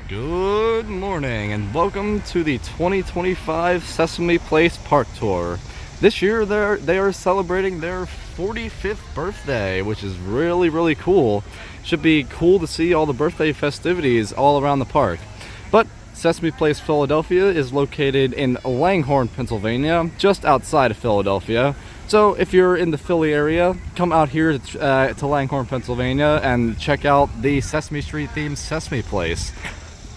Good morning and welcome to the 2025 Sesame Place Park Tour. This year they are celebrating their 45th birthday, which is really cool. Should be cool to see all the birthday festivities all around the park. But Sesame Place Philadelphia is located in Langhorne, Pennsylvania, just outside of Philadelphia. So if you're in the Philly area, come out here to Langhorne, Pennsylvania and check out the Sesame Street themed Sesame Place.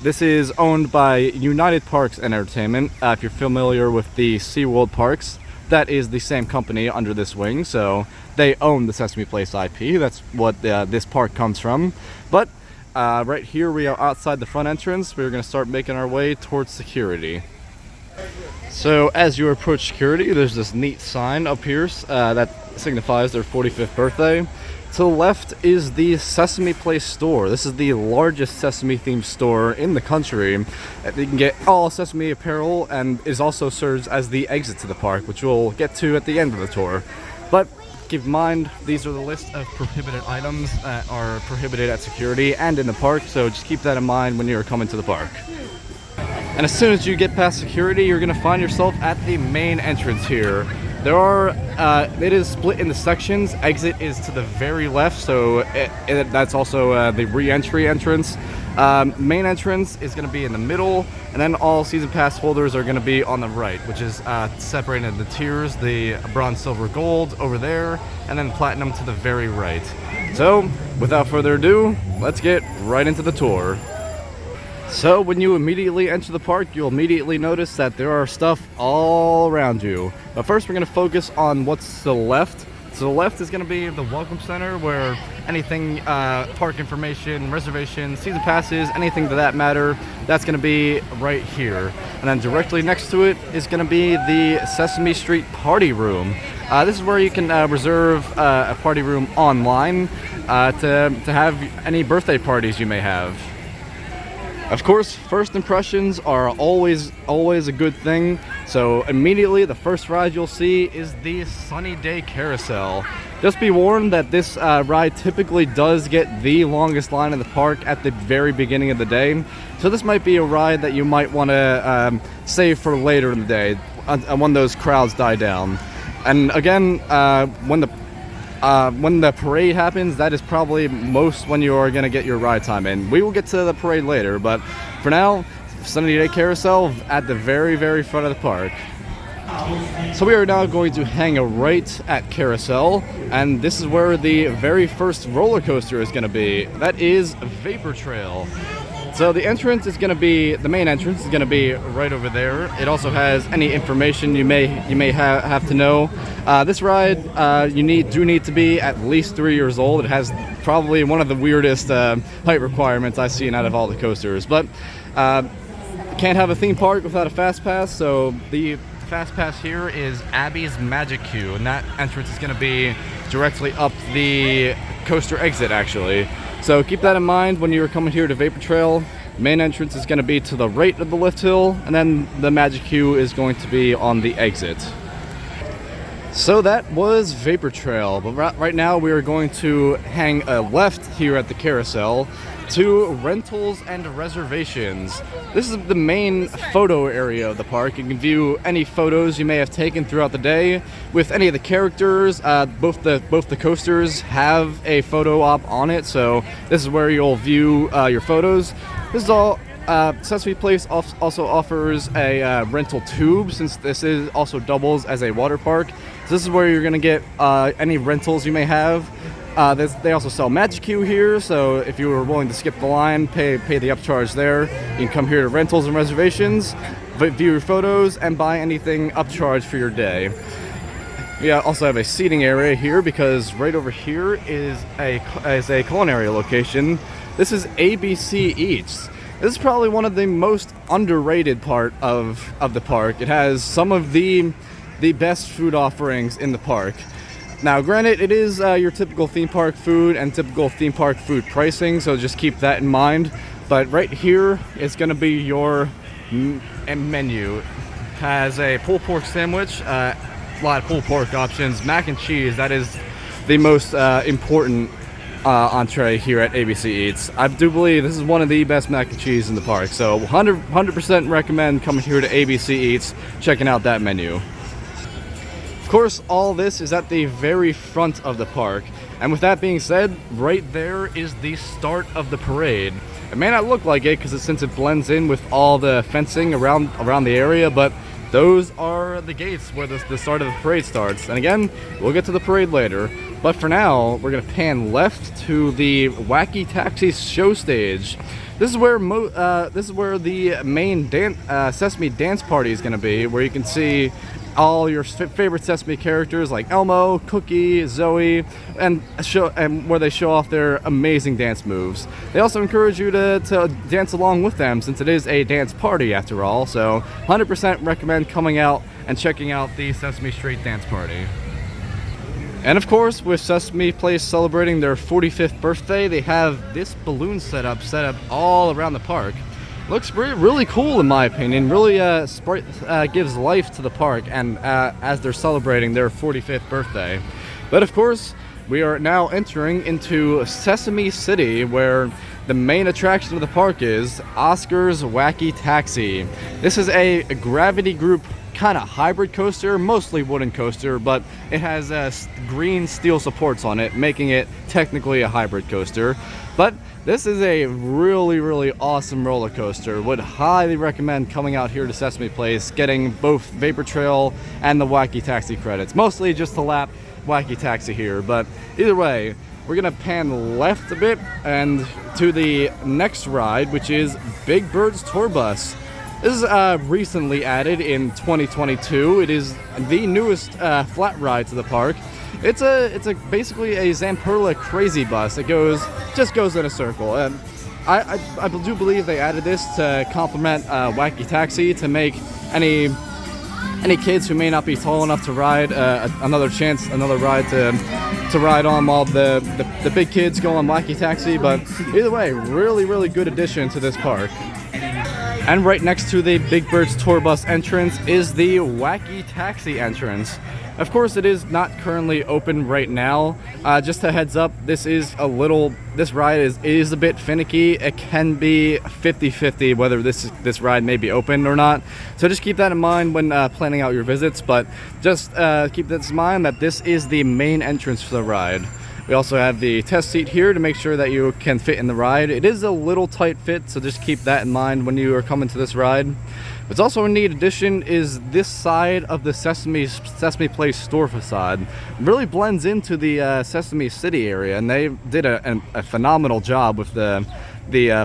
This is owned by United Parks and Entertainment. If you're familiar with the SeaWorld parks, that is the same company under this wing, so they own the Sesame Place IP. That's what this park comes from. But right here we are outside the front entrance. We're going to start making our way towards security. So as you approach security, there's this neat sign up here that signifies their 45th birthday. To the left is the Sesame Place store. This is the largest Sesame themed store in the country. You can get all Sesame apparel and it also serves as the exit to the park, which we'll get to at the end of the tour. But keep in mind, these are the list of prohibited items that are prohibited at security and in the park, so just keep that in mind when you're coming to the park. And as soon as you get past security, you're going to find yourself at the main entrance here. It is split into sections. Exit is to the very left, so that's also the re-entry entrance. Main entrance is going to be in the middle, and then all season pass holders are going to be on the right, which is separated into tiers, the bronze, silver, gold over there, and then platinum to the very right. So, without further ado, let's get right into the tour. So when you immediately enter the park, you'll immediately notice that there are stuff all around you. But first we're going to focus on what's to the left. So the left is going to be the Welcome Center, where anything, park information, reservations, season passes, anything to that matter, that's going to be right here. And then directly next to it is going to be the Sesame Street Party Room. This is where you can reserve a party room online to have any birthday parties you may have. Of course, first impressions are always a good thing, so immediately the first ride you'll see is the Sunny Day Carousel. Just be warned that this ride typically does get the longest line in the park at the very beginning of the day, so this might be a ride that you might want to save for later in the day, when those crowds die down. And again, when the parade happens, that is probably most when you are going to get your ride time in. We will get to the parade later, but for now, Sunny Day Carousel at the very front of the park. So we are now going to hang a right at Carousel, and this is where the very first roller coaster is going to be. That is Vapor Trail. So the entrance is going to be, the main entrance is going to be right over there. It also has any information you may have to know. This ride, you do need to be at least 3 years old. It has probably one of the weirdest height requirements I've seen out of all the coasters. But can't have a theme park without a fast pass. So the fast pass here is Abby's Magic Queue, and that entrance is going to be directly up the coaster exit, actually. So keep that in mind when you're coming here to Vapor Trail. Main entrance is going to be to the right of the lift hill, and then the Magic Queue is going to be on the exit. So that was Vapor Trail, but right now we are going to hang a left here at the carousel to rentals and reservations. This is the main photo area of the park. You can view any photos you may have taken throughout the day with any of the characters. Both the coasters have a photo op on it, so this is where you'll view your photos. This is all. Sesame Place also offers a rental tube, since this is also doubles as a water park. So this is where you're going to get any rentals you may have. They also sell Magic Queue here, so if you were willing to skip the line, pay the upcharge there. You can come here to rentals and reservations, view your photos, and buy anything upcharge for your day. We also have a seating area here, because right over here is a culinary location. This is ABC Eats. This is probably one of the most underrated part of the park. It has some of the best food offerings in the park. Now, granted, it is your typical theme park food and typical theme park food pricing, so just keep that in mind. But right here is going to be your menu. It has a pulled pork sandwich, a lot of pulled pork options, mac and cheese. That is the most important entree here at ABC Eats. I do believe this is one of the best mac and cheese in the park, so 100% recommend coming here to ABC Eats, checking out that menu. Of course, all this is at the very front of the park, and with that being said, right there is the start of the parade. It may not look like it since it blends in with all the fencing around the area, but those are the gates where the start of the parade starts. And again, we'll get to the parade later. But for now, we're going to pan left to the Wacky Taxi show stage. This is where the main Sesame dance party is going to be, where you can see all your favorite Sesame characters like Elmo, Cookie, Zoe, and where they show off their amazing dance moves. They also encourage you to dance along with them, since it is a dance party after all. So 100% recommend coming out and checking out the Sesame Street dance party. And of course, with Sesame Place celebrating their 45th birthday, they have this balloon set up all around the park. Looks really cool in my opinion. Really gives life to the park, and as they're celebrating their 45th birthday. But of course, we are now entering into Sesame City, where the main attraction of the park is Oscar's Wacky Taxi. This is a gravity group kind of hybrid coaster, mostly wooden coaster, but it has green steel supports on it, making it technically a hybrid coaster. But this is a really awesome roller coaster. Would highly recommend coming out here to Sesame Place, getting both Vapor Trail and the Wacky Taxi credits. Mostly just to lap Wacky Taxi here, but either way, we're gonna pan left a bit and to the next ride, which is Big Bird's Tour Bus. This is recently added in 2022. It is the newest flat ride to the park. It's basically a Zamperla crazy bus. It just goes in a circle, and I do believe they added this to complement Wacky Taxi, to make any kids who may not be tall enough to ride another ride to ride on while the big kids go on Wacky Taxi. But either way, really good addition to this park. And right next to the Big Bird's Tour Bus entrance is the Wacky Taxi entrance. Of course, it is not currently open right now. Just a heads up, this ride is a bit finicky. It can be 50-50 whether this ride may be open or not. So just keep that in mind when planning out your visits. But just keep this in mind that this is the main entrance for the ride. We also have the test seat here to make sure that you can fit in the ride. It is a little tight fit, so just keep that in mind when you are coming to this ride. What's also a neat addition is this side of the Sesame Place store facade. It really blends into the Sesame City area, and they did a phenomenal job with the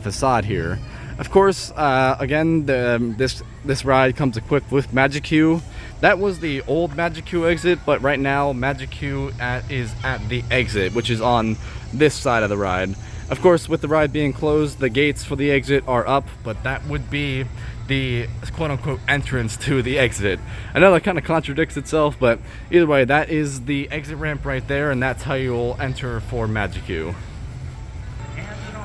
facade here. Of course, again, this ride comes equipped with Magic Queue. That was the old Magic Queue exit, but right now Magic Queue is at the exit, which is on this side of the ride. Of course, with the ride being closed, the gates for the exit are up, but that would be the quote-unquote entrance to the exit. I know that kind of contradicts itself, but either way, that is the exit ramp right there, and that's how you'll enter for Magic Queue.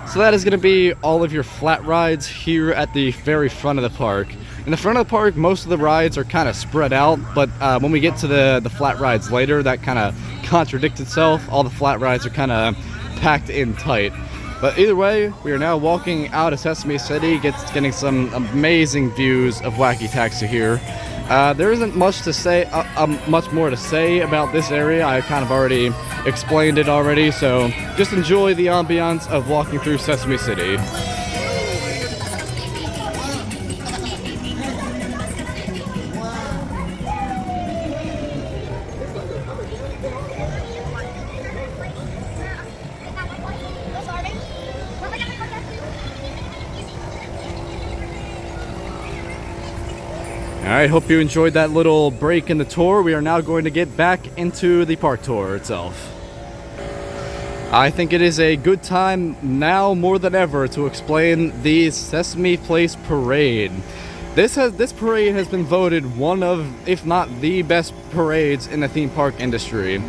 So that is going to be all of your flat rides here at the very front of the park. In the front of the park, most of the rides are kind of spread out, but when we get to the flat rides later, that kind of contradicts itself. All the flat rides are kind of packed in tight. But either way, we are now walking out of Sesame City, getting some amazing views of Wacky Taxi here. There isn't much more to say about this area. I kind of already explained it already, so just enjoy the ambiance of walking through Sesame City. Alright, hope you enjoyed that little break in the tour. We are now going to get back into the park tour itself. I think it is a good time now more than ever to explain the Sesame Place Parade. This parade has been voted one of, if not the best parades in the theme park industry,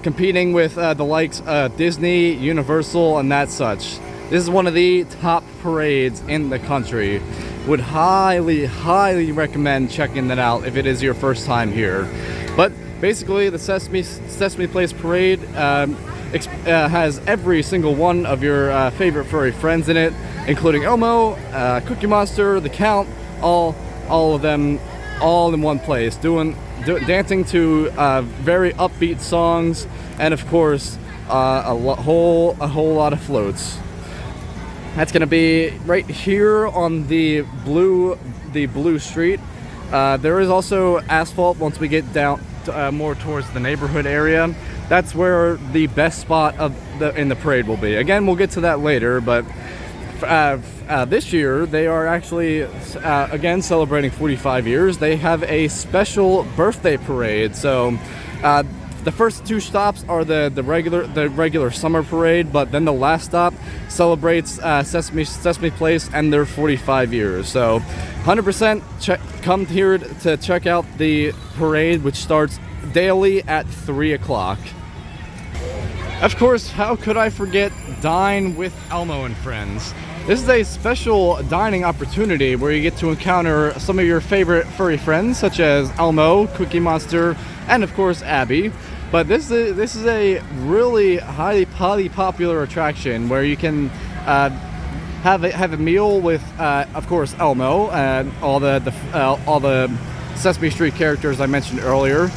competing with the likes of Disney, Universal, and that such. This is one of the top parades in the country. Would highly recommend checking that out if it is your first time here. But basically, the Sesame Place Parade has every single one of your favorite furry friends in it, including Elmo, Cookie Monster, the Count, all of them, all in one place, dancing to very upbeat songs, and of course a whole lot of floats. That's gonna be right here on the blue street. There is also asphalt once we get down more towards the neighborhood area. That's where the best spot in the parade will be. Again, we'll get to that later, but this year they are actually again celebrating 45 years. They have a special birthday parade. So the first two stops are the regular summer parade, but then the last stop celebrates Sesame Place and their 45 years. So 100% come here to check out the parade, which starts daily at 3 o'clock. Of course, how could I forget Dine with Elmo and Friends? This is a special dining opportunity where you get to encounter some of your favorite furry friends, such as Elmo, Cookie Monster, and of course Abby. But this is a really highly popular attraction where you can have a meal with, of course, Elmo and all the Sesame Street characters I mentioned earlier.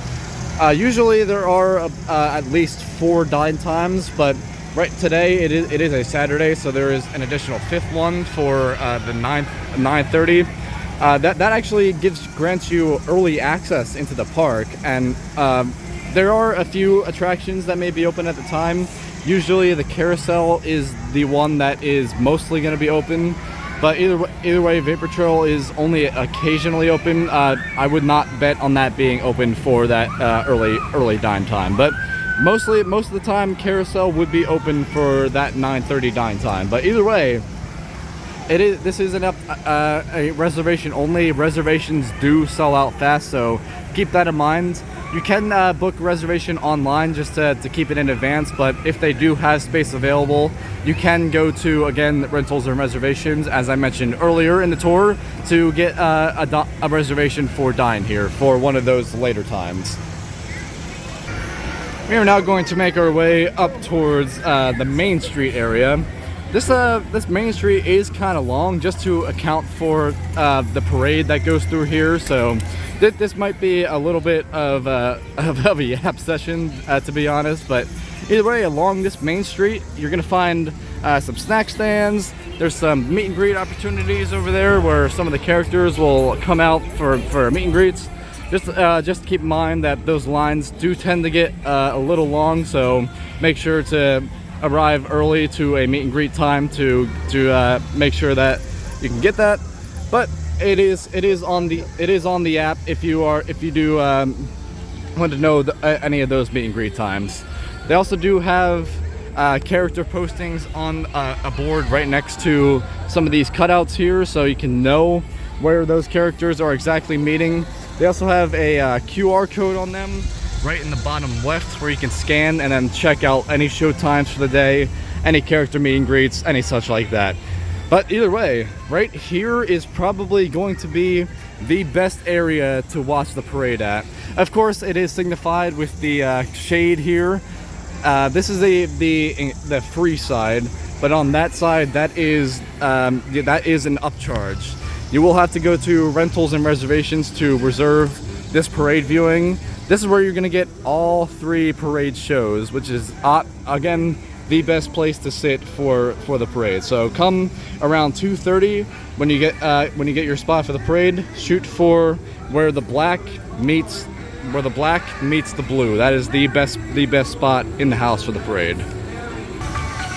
Usually there are at least 4 dine times, but right today it is a Saturday, so there is an additional 5th one for the 9:30. That actually grants you early access into the park, and there are a few attractions that may be open at the time. Usually the carousel is the one that is mostly going to be open, but either way, Vapor Trail is only occasionally open. I would not bet on that being open for that early dine time, but most of the time carousel would be open for that 9:30 dine time. But either way, this is a reservation only. Reservations do sell out fast, so keep that in mind. You can book a reservation online just to keep it in advance, but if they do have space available, you can go to, again, rentals and reservations, as I mentioned earlier in the tour, to get a reservation for Dine here for one of those later times. We are now going to make our way up towards the Main Street area. This Main Street is kind of long, just to account for the parade that goes through here, so this might be a little bit of a yap session, to be honest. But either way, along this Main Street, you're gonna find some snack stands. There's some meet and greet opportunities over there where some of the characters will come out for meet and greets. Just keep in mind that those lines do tend to get a little long, so make sure to arrive early to a meet and greet time to make sure that you can get that. But it is on the app if you do want to know any of those meet and greet times. They also do have character postings on a board right next to some of these cutouts here, so you can know where those characters are exactly meeting. They also have a QR code on them right in the bottom left where you can scan and then check out any show times for the day, any character meet and greets, any such like that. But either way, right here is probably going to be the best area to watch the parade at. Of course, it is signified with the shade here. This is the free side, but on that side, that is an upcharge. You will have to go to rentals and reservations to reserve this parade viewing. This is where you're going to get all 3 parade shows, which is again the best place to sit for the parade. So come around 2:30 when you get your spot for the parade. Shoot for where the black meets the blue. That is the best spot in the house for the parade.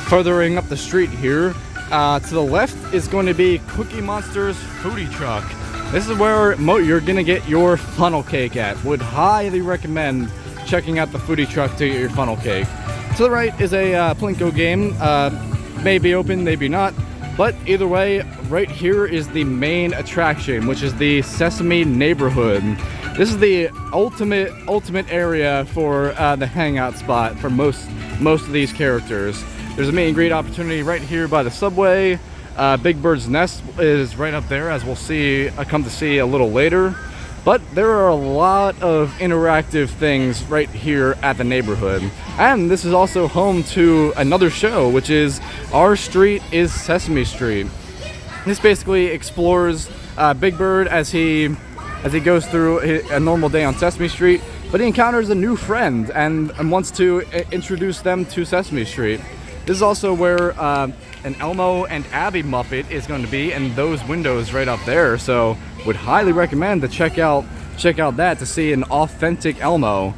Furthering up the street here, to the left is going to be Cookie Monster's foodie truck. This is where you're gonna get your funnel cake at. Would highly recommend checking out the foodie truck to get your funnel cake. To the right is a Plinko game. Maybe open, maybe not. But either way, right here is the main attraction, which is the Sesame neighborhood. This is the ultimate area for the hangout spot for most of these characters. There's a meet and greet opportunity right here by the subway. Big Bird's Nest is right up there, as we'll come to see a little later. But there are a lot of interactive things right here at the neighborhood. And this is also home to another show, which is Our Street is Sesame Street. This basically explores Big Bird as he goes through a normal day on Sesame Street, but he encounters a new friend and wants to introduce them to Sesame Street. This is also where an Elmo and Abby Muppet is going to be in those windows right up there, so would highly recommend to check out that to see an authentic Elmo.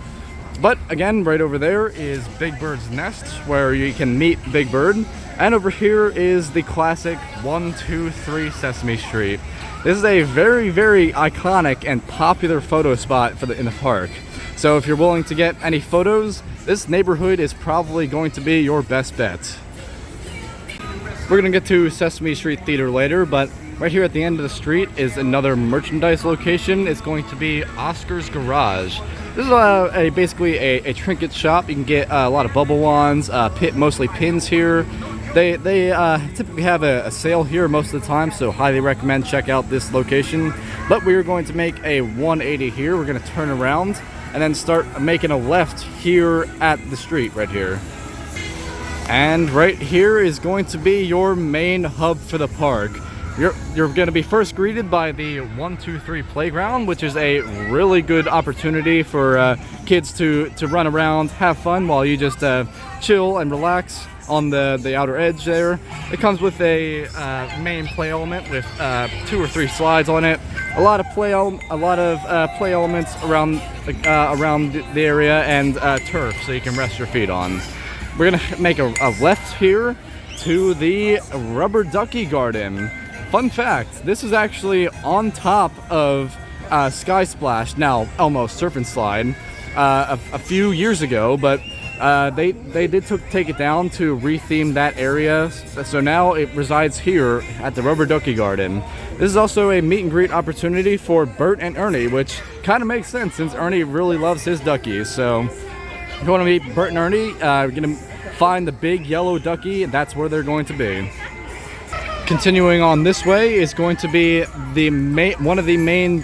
But again, right over there is Big Bird's nest, where you can meet Big Bird. And over here is the classic 1, 2, 3 Sesame Street. This is a very, very iconic and popular photo spot in the park. So if you're willing to get any photos, this neighborhood is probably going to be your best bet. We're going to get to Sesame Street Theater later, but right here at the end of the street is another merchandise location. It's going to be Oscar's Garage. This is basically a trinket shop. You can get a lot of bubble wands, mostly pins here. They typically have a sale here most of the time, so highly recommend check out this location. But we are going to make a 180 here. We're going to turn around and then start making a left here at the street right here. And right here is going to be your main hub for the park. You're going to be first greeted by the 1, 2, 3 playground, which is a really good opportunity for kids to run around, have fun while you just chill and relax on the outer edge there. It comes with a main play element with 2 or 3 slides on it. A lot of play elements around the area, and turf so you can rest your feet on. We're gonna make a left here to the Rubber Ducky Garden. Fun fact, this is actually on top of Sky Splash, now Elmo Surf and Slide, a few years ago, but they did take it down to retheme that area, so now it resides here at the Rubber Ducky Garden. This is also a meet and greet opportunity for Bert and Ernie, which kind of makes sense since Ernie really loves his duckies. So if you want to meet Bert and Ernie, you're going to find the big yellow ducky, and that's where they're going to be. Continuing on this way is going to be one of the main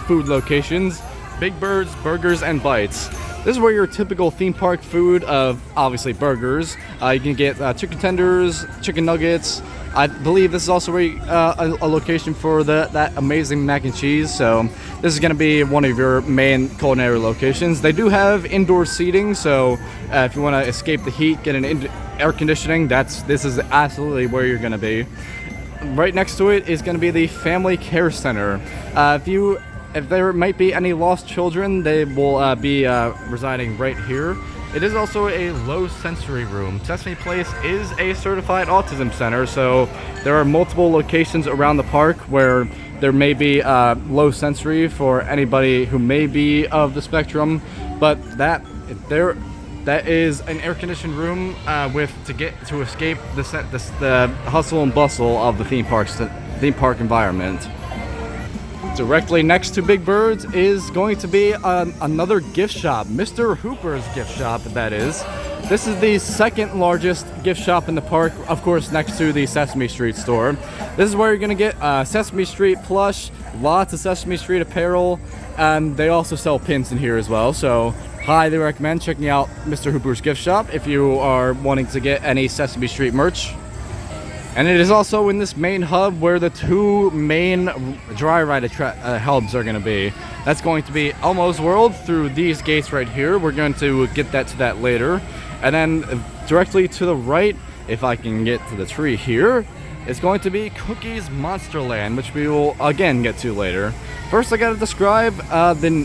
food locations, Big Bird's Burgers and Bites. This is where your typical theme park food of obviously burgers. You can get chicken tenders, chicken nuggets. I believe this is also where a location for that amazing mac and cheese. So this is going to be one of your main culinary locations. They do have indoor seating, so if you want to escape the heat, get an air conditioning, this is absolutely where you're going to be. Right next to it is going to be the Family Care Center. If there might be any lost children, they will be residing right here. It is also a low sensory room. Sesame Place is a certified autism center, so there are multiple locations around the park where there may be low sensory for anybody who may be of the spectrum, but that is an air-conditioned room to escape the hustle and bustle of the theme park environment. Directly next to Big Bird's is going to be another gift shop, Mr. Hooper's gift shop, that is. This is the second largest gift shop in the park, of course, next to the Sesame Street store. This is where you're going to get Sesame Street plush, lots of Sesame Street apparel, and they also sell pins in here as well. So highly recommend checking out Mr. Hooper's gift shop if you are wanting to get any Sesame Street merch. And it is also in this main hub where the 2 main dry ride hubs are going to be. That's going to be Elmo's World through these gates right here. We're going to get to that later. And then directly to the right, if I can get to the tree here, is going to be Cookie's Monsterland, which we will again get to later. First, I got to describe the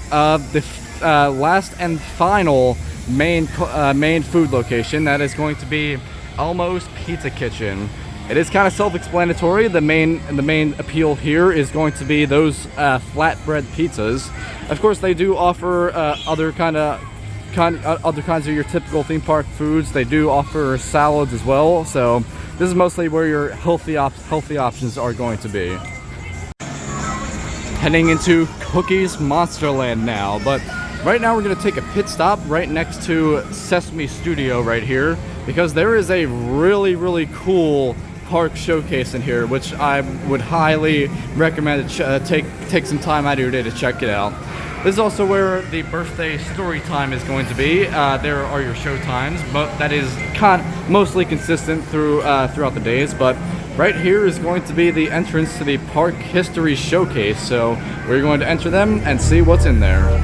last and final main food location. That is going to be Elmo's Pizza Kitchen. It is kind of self-explanatory. The main appeal here is going to be those flatbread pizzas. Of course, they do offer other kinds of your typical theme park foods. They do offer salads as well. So this is mostly where your healthy options are going to be. Heading into Cookie's Monsterland now, but right now we're going to take a pit stop right next to Sesame Studio right here, because there is a really, really cool park showcase in here, which I would highly recommend to take some time out of your day to check it out. This is also where the birthday story time is going to be. There are your show times, but that is mostly consistent throughout the days. But right here is going to be the entrance to the park history showcase. So we're going to enter them and see what's in there.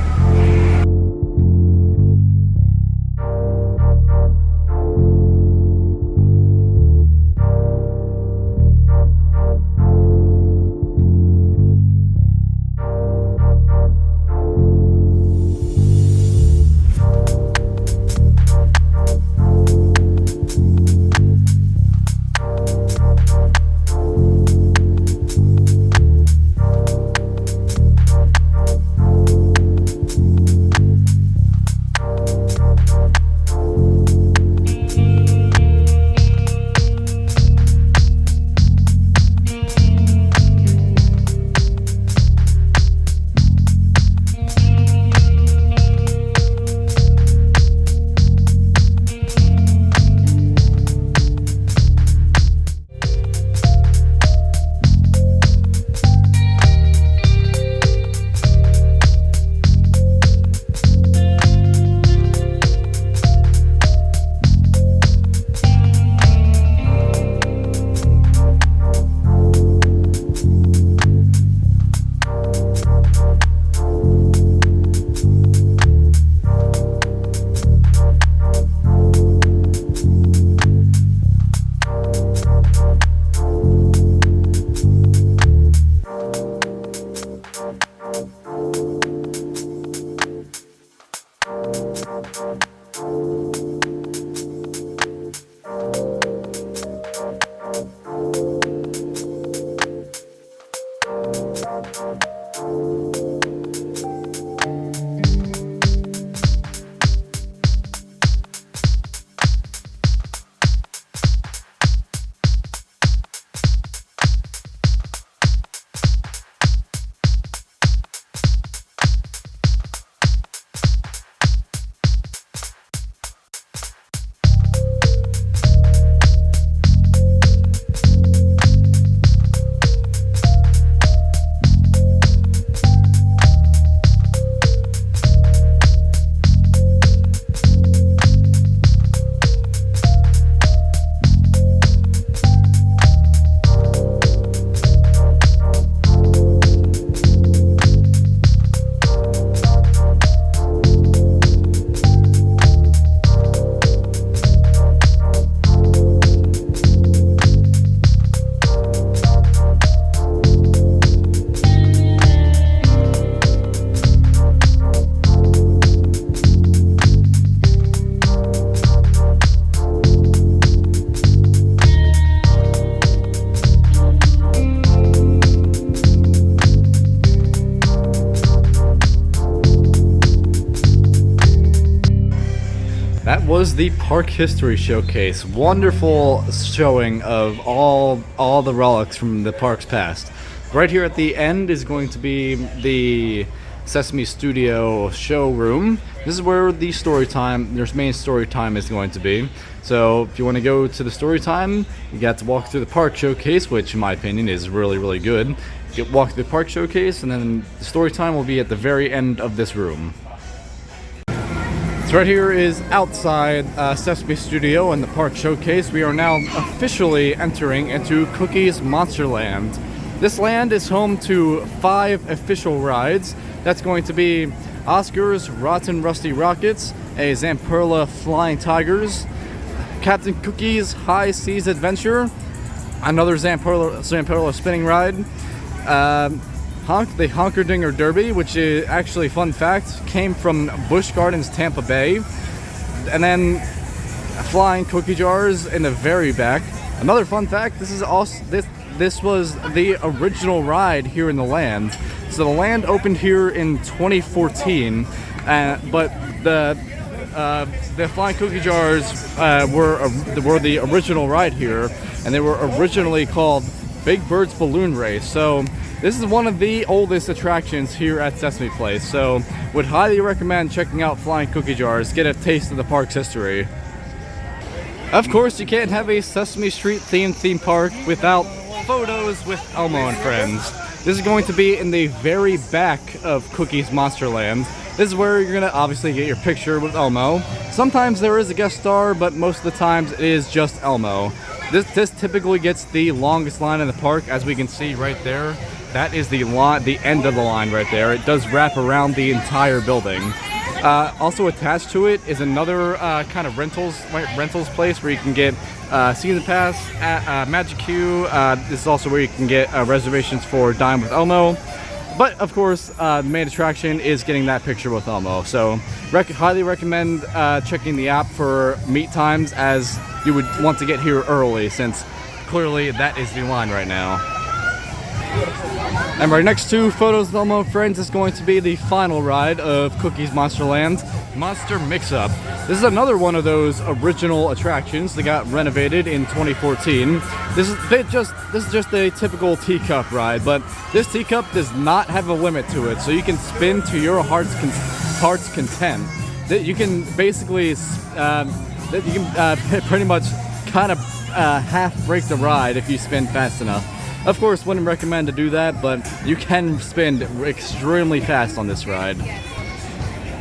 That was the Park History Showcase. Wonderful showing of all the relics from the park's past. Right here at the end is going to be the Sesame Studio showroom. This is where the story time, their main story time is going to be. So if you want to go to the story time, you got to walk through the park showcase, which in my opinion is really good. You walk through the park showcase, and then the story time will be at the very end of this room. So right here is outside Sesame Studio and the park showcase. We are now officially entering into Cookie's Monsterland. This land is home to 5 official rides. That's going to be Oscar's Rotten Rusty Rockets, a Zamperla Flying Tigers, Captain Cookie's High Seas Adventure, another Zamperla spinning ride, the Honker-Dinger Derby, which is actually, fun fact, came from Busch Gardens, Tampa Bay, and then Flying Cookie Jars in the very back. Another fun fact: this was the original ride here in the land. So the land opened here in 2014, but the Flying Cookie Jars were the original ride here, and they were originally called Big Bird's Balloon Race. So this is one of the oldest attractions here at Sesame Place, so would highly recommend checking out Flying Cookie Jars, get a taste of the park's history. Of course, you can't have a Sesame Street themed theme park without photos with Elmo and friends. This is going to be in the very back of Cookie's Monsterland. This is where you're gonna obviously get your picture with Elmo. Sometimes there is a guest star, but most of the times it is just Elmo. This typically gets the longest line in the park, as we can see right there. That is the end of the line right there. It does wrap around the entire building. Also attached to it is another kind of rentals place where you can get season pass, Magic Queue. This is also where you can get reservations for Dine with Elmo. But of course, the main attraction is getting that picture with Elmo. So highly recommend checking the app for meet times, as you would want to get here early, since clearly that is the line right now. And right next to Photos with Elmo and Friends is going to be the final ride of Cookie's Monsterland, Monster Mix-Up. This is another one of those original attractions that got renovated in 2014. This is just a typical teacup ride, but this teacup does not have a limit to it, so you can spin to your heart's content. You can basically pretty much kind of half break the ride if you spin fast enough. Of course, wouldn't recommend to do that, but you can spin extremely fast on this ride.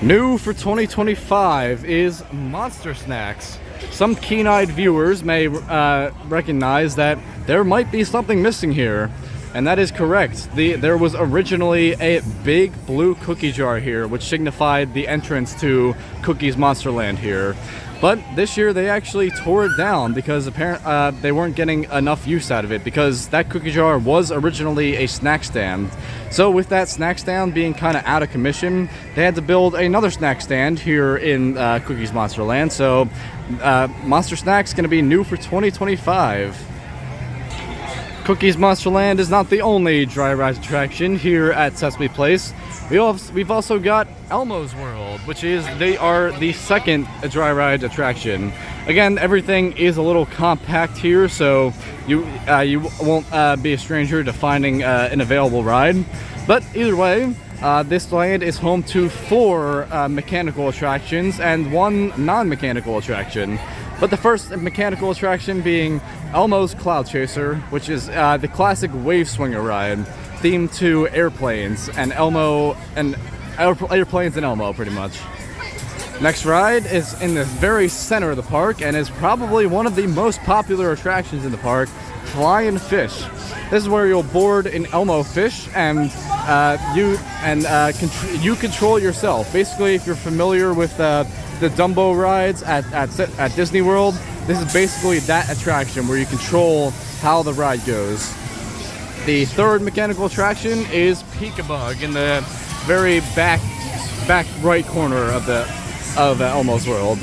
New for 2025 is Monster Snacks. Some keen-eyed viewers may recognize that there might be something missing here, and that is correct. There was originally a big blue cookie jar here, which signified the entrance to Cookie's Monsterland here. But this year they actually tore it down because apparently they weren't getting enough use out of it, because that cookie jar was originally a snack stand. So with that snack stand being kind of out of commission, they had to build another snack stand here in Cookie's Monsterland. So Monster Snacks is going to be new for 2025. Cookie's Monsterland is not the only dry ride attraction here at Sesame Place. We've also got Elmo's World, which they are the second dry ride attraction. Again, everything is a little compact here, so you won't be a stranger to finding an available ride. But either way, this land is home to 4 mechanical attractions and 1 non-mechanical attraction. But the first mechanical attraction being Elmo's Cloud Chaser, which is the classic wave swinger ride, themed to airplanes and airplanes and Elmo, pretty much. Next ride is in the very center of the park and is probably one of the most popular attractions in the park, Flying Fish. This is where you'll board an Elmo fish and you control yourself. Basically, if you're familiar with the Dumbo rides at Disney World, this is basically that attraction where you control how the ride goes. The third mechanical attraction is Peek-a-Bug in the very back right corner of Elmo's World.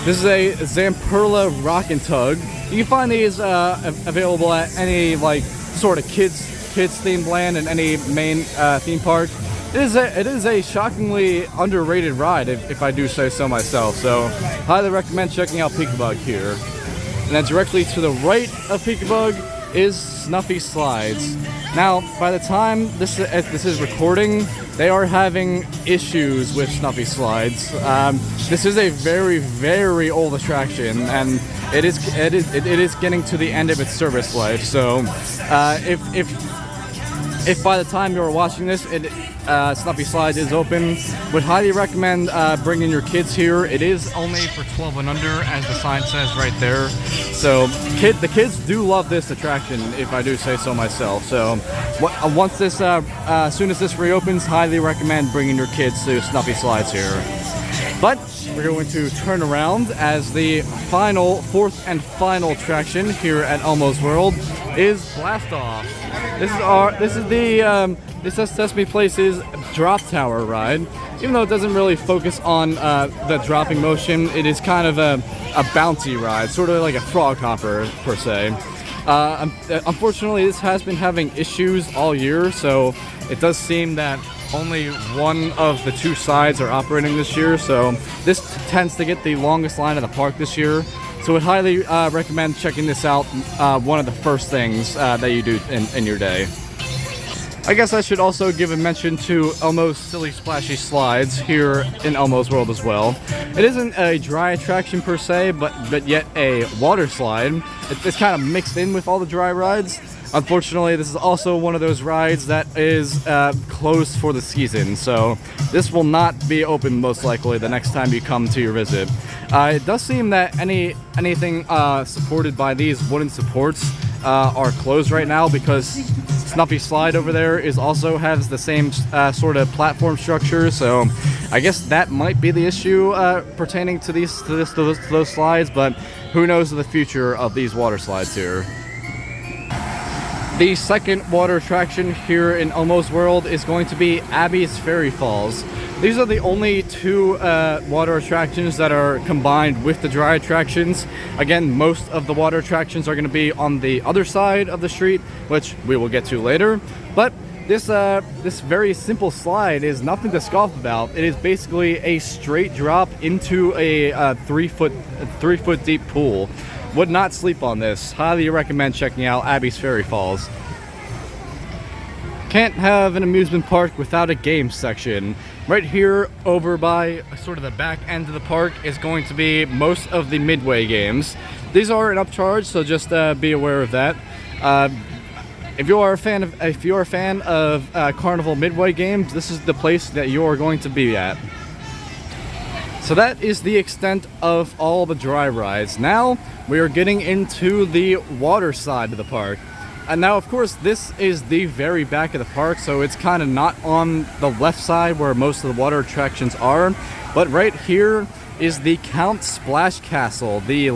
This is a Zamperla Rock and Tug. You can find these available at any sort of kids themed land in any main theme park. It is a shockingly underrated ride, if I do say so myself. So highly recommend checking out Peek-a-Bug here. And then directly to the right of Peek-a-Bug is Snuffy Slides. Now, by the time this is recording, they are having issues with Snuffy Slides. This is a very, very old attraction, and it is getting to the end of its service life. So, if by the time you're watching this, Snuffy Slides is open, would highly recommend bringing your kids here. It is only for 12 and under, as the sign says right there. So the kids do love this attraction, if I do say so myself. So once this, as soon as this reopens, highly recommend bringing your kids to Snuffy Slides here. But we're going to turn around as the fourth and final attraction here at Elmo's World is Blast Off. This is the Sesame Place's drop tower ride. Even though it doesn't really focus on the dropping motion, it is kind of a bouncy ride, sort of like a frog hopper per se. Unfortunately, this has been having issues all year, so it does seem that only one of the 2 sides are operating this year. So this tends to get the longest line of the park this year. So I would highly recommend checking this out, one of the first things that you do in your day. I guess I should also give a mention to Elmo's Silly Splashy Slides here in Elmo's World as well. It isn't a dry attraction per se, but yet a water slide. It's kind of mixed in with all the dry rides. Unfortunately, this is also one of those rides that is closed for the season, so this will not be open most likely the next time you come to your visit. It does seem that anything supported by these wooden supports are closed right now because Snuffy Slide over there also has the same sort of platform structure, so I guess that might be the issue pertaining to those slides, but who knows the future of these water slides here. The second water attraction here in Elmo's World is going to be Abby's Fairy Falls. These are the only two water attractions that are combined with the dry attractions. Again, most of the water attractions are going to be on the other side of the street, which we will get to later. But this very simple slide is nothing to scoff about. It is basically a straight drop into a 3 foot deep pool. Would not sleep on this. Highly recommend checking out Abby's Fairy Falls. Can't have an amusement park without a game section. Right here over by sort of the back end of the park is going to be most of the Midway games. These are an upcharge, so just be aware of that. If you are a fan of Carnival Midway games, this is the place that you are going to be at. So that is the extent of all the dry rides. Now we are getting into the water side of the park. And now, of course, this is the very back of the park, so it's kind of not on the left side where most of the water attractions are. But right here is the Count Splash Castle, the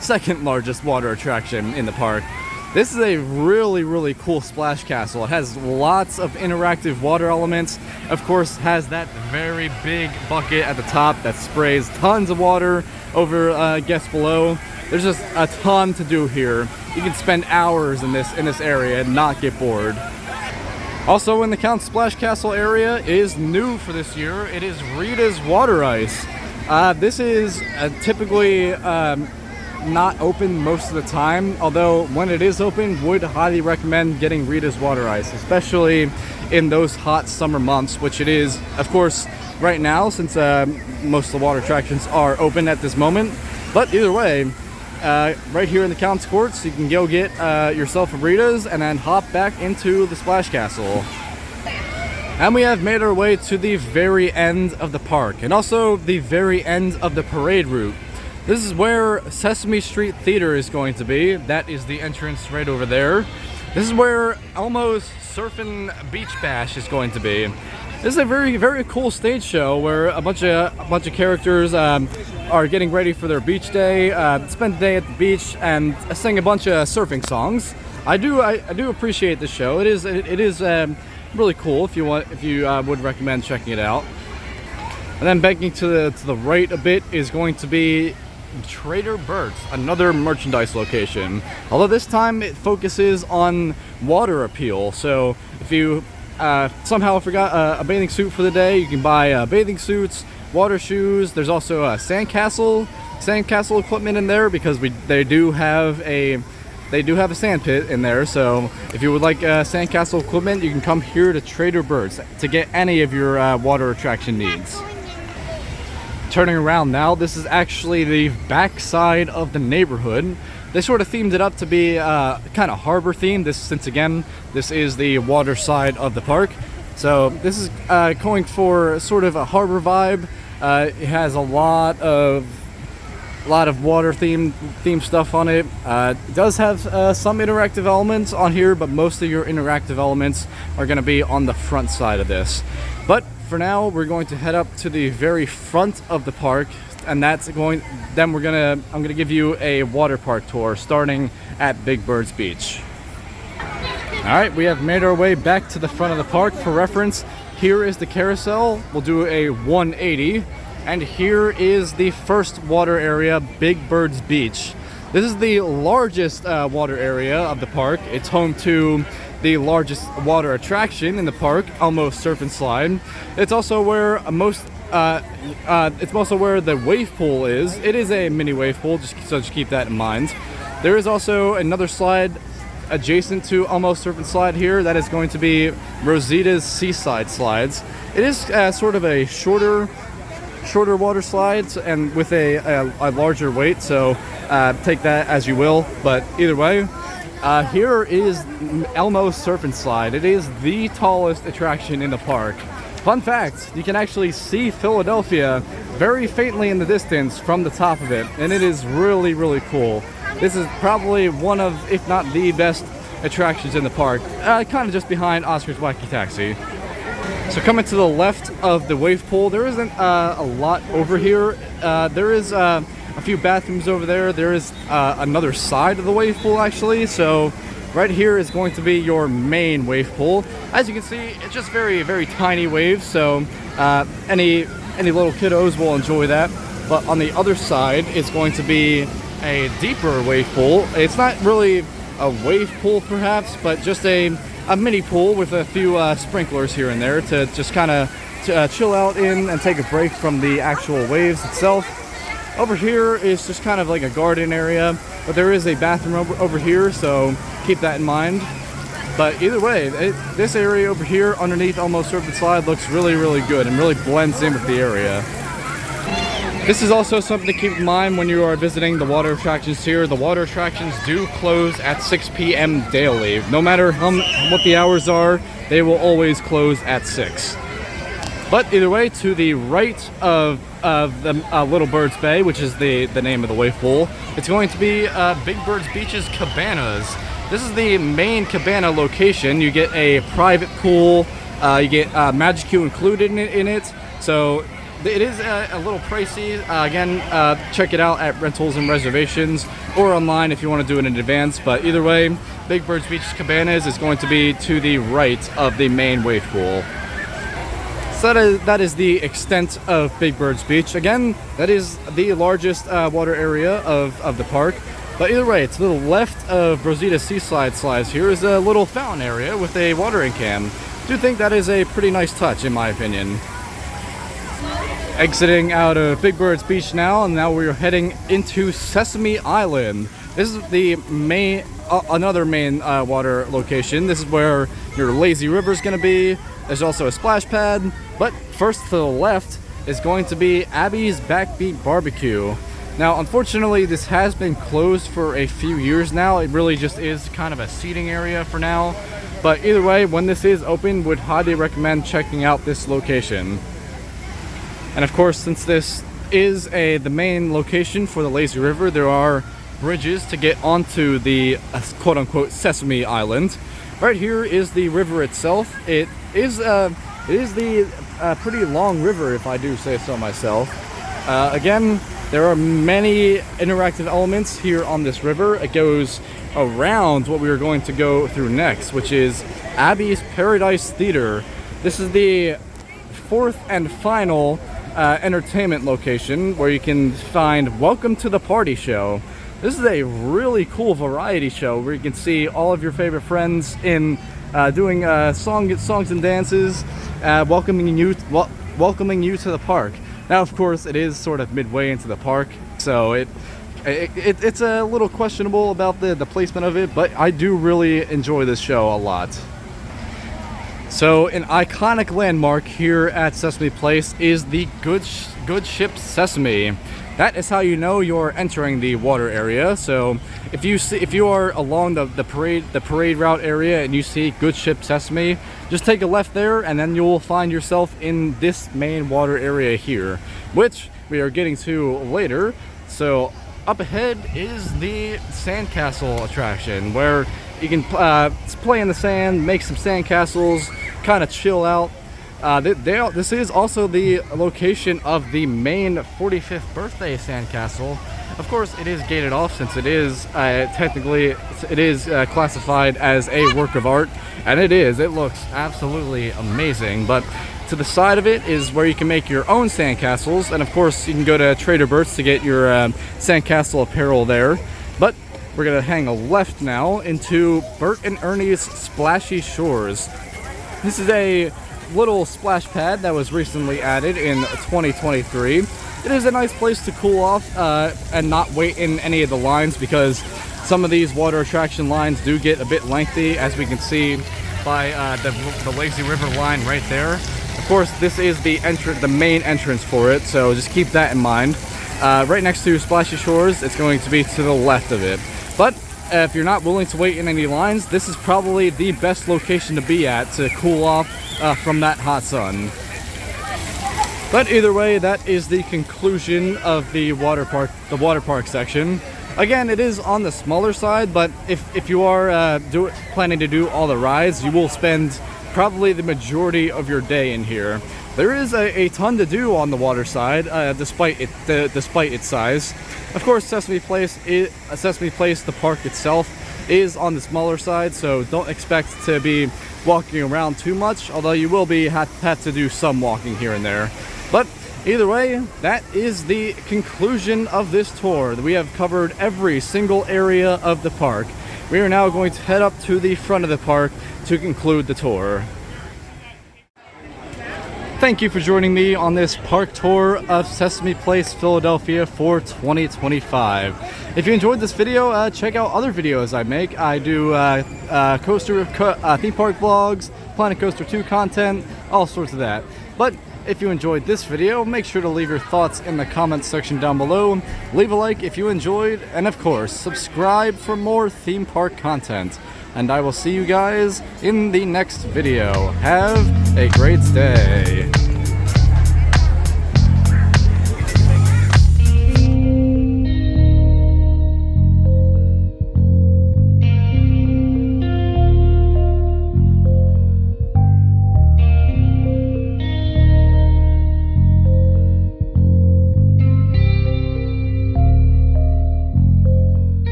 second largest water attraction in the park. This is a really cool splash castle. It has lots of interactive water elements. Of course, has that very big bucket at the top that sprays tons of water over guests below. There's just a ton to do here. You can spend hours in this area and not get bored. Also in the Count Splash Castle area is new for this year. It is Rita's Water Ice. This is typically not open most of the time, although when it is open, would highly recommend getting Rita's Water Ice, especially in those hot summer months, which it is, of course, right now, since most of the water attractions are open at this moment. But either way, right here in the Count's Courts, you can go get yourself a Rita's and then hop back into the Splash Castle. And we have made our way to the very end of the park, and also the very end of the parade route. This is where Sesame Street Theater is going to be. That is the entrance right over there. This is where Elmo's Surfin' Beach Bash is going to be. This is a very cool stage show where a bunch of characters are getting ready for their beach day, spend the day at the beach, and sing a bunch of surfing songs. I do appreciate the show. It is really cool. If you would recommend checking it out. And then banking to the right a bit is going to be Trader Bert's, another merchandise location. Although this time it focuses on water appeal. So if you somehow forgot a bathing suit for the day, you can buy bathing suits, water shoes. There's also a sandcastle equipment in there because they do have a sand pit in there. So if you would like sandcastle equipment, you can come here to Trader Bert's to get any of your water attraction needs. Turning around now, this is actually the back side of the neighborhood. They sort of themed it up to be kind of harbor themed, since again, this is the water side of the park. So this is going for sort of a harbor vibe. It has a lot of water themed stuff on it. It does have some interactive elements on here, but most of your interactive elements are going to be on the front side of this. But for now, we're going to head up to the very front of the park, and I'm gonna give you a water park tour starting at Big Bird's Beach. Alright, we have made our way back to the front of the park. For reference, here is the carousel. We'll do a 180, and here is the first water area, Big Bird's Beach. This is the largest water area of the park. It's home to the largest water attraction in the park, Elmo's Surf and Slide. It's also where the wave pool is. It is a mini wave pool, just keep that in mind. There is also another slide adjacent to Elmo's Serpent Slide here, that is going to be Rosita's Seaside Slides. It is sort of a shorter water slides and with a larger weight, so take that as you will. But either way, here is Elmo's Serpent Slide. It is the tallest attraction in the park. Fun fact, you can actually see Philadelphia very faintly in the distance from the top of it, and it is really, really cool. This is probably one of, if not the best attractions in the park, kind of just behind Oscar's Wacky Taxi. So coming to the left of the wave pool, there isn't a lot over here. There is a few bathrooms over there. There is another side of the wave pool actually, so right here is going to be your main wave pool. As you can see, it's just very, very tiny waves, so any little kiddos will enjoy that. But on the other side is going to be a deeper wave pool. It's not really a wave pool perhaps, but just a mini pool with a few sprinklers here and there to just kind of chill out in and take a break from the actual waves itself. Over here is just kind of like a garden area, but there is a bathroom over here, so keep that in mind. But either way, this area over here underneath Elmo's Serpent Slide looks really, really good and really blends in with the area. This is also something to keep in mind when you are visiting the water attractions here. The water attractions do close at 6 p.m. daily. No matter what the hours are, they will always close at 6. But either way, to the right of the Little Bird's Bay, which is the name of the wave pool, it's going to be Big Bird's Beach's Cabanas. This is the main cabana location. You get a private pool, you get Magic Queue included in it, so it is a little pricey. Again, check it out at Rentals and Reservations or online if you want to do it in advance. But either way, Big Bird's Beach's Cabanas is going to be to the right of the main wave pool. So that is the extent of Big Bird's Beach. Again, that is the largest water area of the park. But either way, to the left of Rosita's Seaside Slides here is a little fountain area with a watering can. I do think that is a pretty nice touch in my opinion. Exiting out of Big Bird's Beach now, and now we're heading into Sesame Island. This is the main, another main water location. This is where your lazy river is going to be. There's also a splash pad, but first to the left is going to be Abby's Backbeat Barbecue. Now, unfortunately, this has been closed for a few years now. It really just is kind of a seating area for now. But either way, when this is open, would highly recommend checking out this location. And of course, since this is the main location for the lazy river, there are bridges to get onto the quote-unquote Sesame Island. Right here is the river itself. It is the pretty long river, if I do say so myself. Again, there are many interactive elements here on this river. It goes around what we are going to go through next, which is Abby's Paradise Theater. This is the fourth and final entertainment location where you can find Welcome to the Party Show. This is a really cool variety show where you can see all of your favorite friends in doing songs and dances, welcoming you to the park. Now, of course, it is sort of midway into the park, so it's a little questionable about the placement of it, but I do really enjoy this show a lot. So, an iconic landmark here at Sesame Place is the Good Ship Sesame. That is how you know you're entering the water area. So, if you are along the parade route area and you see Good Ship Sesame, just take a left there, and then you will find yourself in this main water area here, which we are getting to later. So, up ahead is the sandcastle attraction, where you can play in the sand, make some sandcastles, kind of chill out. This is also the location of the main 45th birthday sandcastle. Of course, it is gated off since it is technically classified as a work of art, and it is. It looks absolutely amazing. But to the side of it is where you can make your own sandcastles, and of course, you can go to Trader Bert's to get your sandcastle apparel there. But we're gonna hang a left now into Bert and Ernie's Splashy Shores. This is a little splash pad that was recently added in 2023. It is a nice place to cool off and not wait in any of the lines, because Some of these water attraction lines do get a bit lengthy, as we can see by the lazy river line right there. Of course, this is the main entrance for it, so just keep that in mind. Right next to Splashy Shores, it's going to be to the left of it. But if you're not willing to wait in any lines, this is probably the best location to be at to cool off from that hot sun. But either way, that is the conclusion of the water park section. Again, it is on the smaller side, but if you are planning to do all the rides, you will spend probably the majority of your day in here. There is a ton to do on the water side, despite its size. Of course, Sesame Place, the park itself, is on the smaller side, so don't expect to be walking around too much, although you will have to do some walking here and there. But either way, that is the conclusion of this tour. We have covered every single area of the park. We are now going to head up to the front of the park to conclude the tour. Thank you for joining me on this park tour of Sesame Place Philadelphia for 2025. If you enjoyed this video, check out other videos I make. I do theme park vlogs, Planet Coaster 2 content, all sorts of that. But if you enjoyed this video, make sure to leave your thoughts in the comments section down below. Leave a like if you enjoyed, and of course, subscribe for more theme park content. And I will see you guys in the next video. Have a great day.